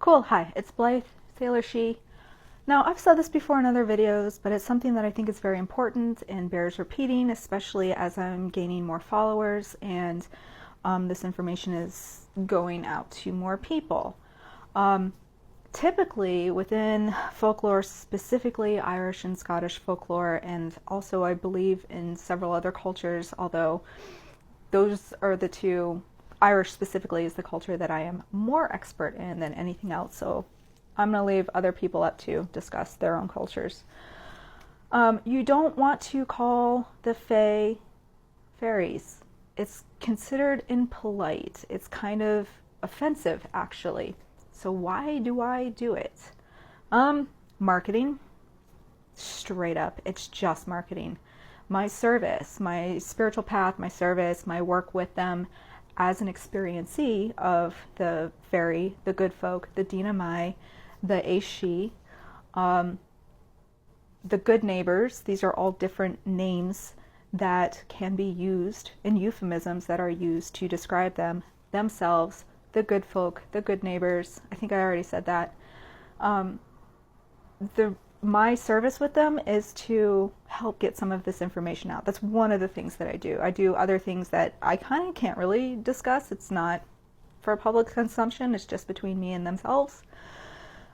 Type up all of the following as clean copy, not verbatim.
Cool, hi, it's Blythe, Sailor She. Now, I've said this before in other videos, but it's something that I think is very important and bears repeating, especially as I'm gaining more followers and this information is going out to more people. Typically, within folklore, specifically Irish and Scottish folklore, and also I believe in several other cultures, although those are the two. Irish specifically is the culture that I am more expert in than anything else, so I'm going to leave other people up to discuss their own cultures. You don't want to call the Fae fairies. It's considered impolite. It's kind of offensive, actually. So why do I do it? Marketing. Straight up, it's just marketing. My service, my spiritual path, my service, my work with them as an experiencee of the fairy, the good folk, the Dina Mai, the Aishi, the good neighbors. These are all different names that can be used in euphemisms that are used to describe them themselves, the good folk, the good neighbors. I think I already said that. My service with them is to help get some of this information out. That's one of the things that I do. I do other things that I kind of can't really discuss. It's not for public consumption. It's just between me and themselves.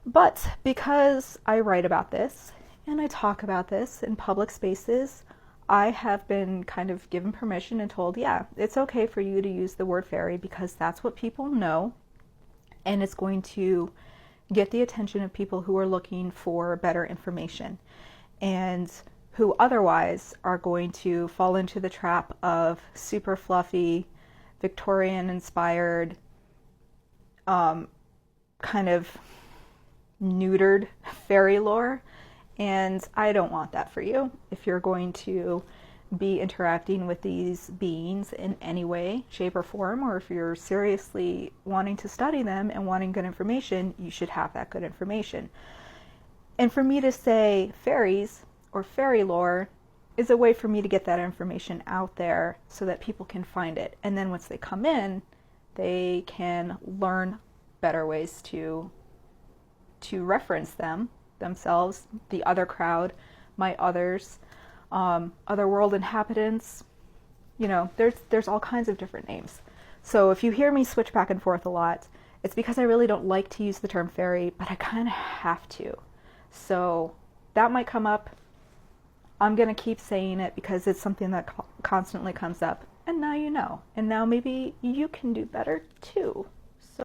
But because I write about this and I talk about this in public spaces, I have been kind of given permission and told, yeah, it's okay for you to use the word fairy because that's what people know, and it's going to get the attention of people who are looking for better information and who otherwise are going to fall into the trap of super fluffy, Victorian inspired, kind of neutered fairy lore. And I don't want that for you. If you're going to be interacting with these beings in any way, shape, or form, or if you're seriously wanting to study them and wanting good information, you should have that good information. And for me to say fairies or fairy lore is a way for me to get that information out there so that people can find it. And then once they come in, they can learn better ways to reference themselves, the other crowd, my others, other world inhabitants. You know, there's all kinds of different names. So if you hear me switch back and forth a lot, it's because I really don't like to use the term fairy, but I kind of have to. So that might come up. I'm going to keep saying it because it's something that constantly comes up. And now you know. And now maybe you can do better too.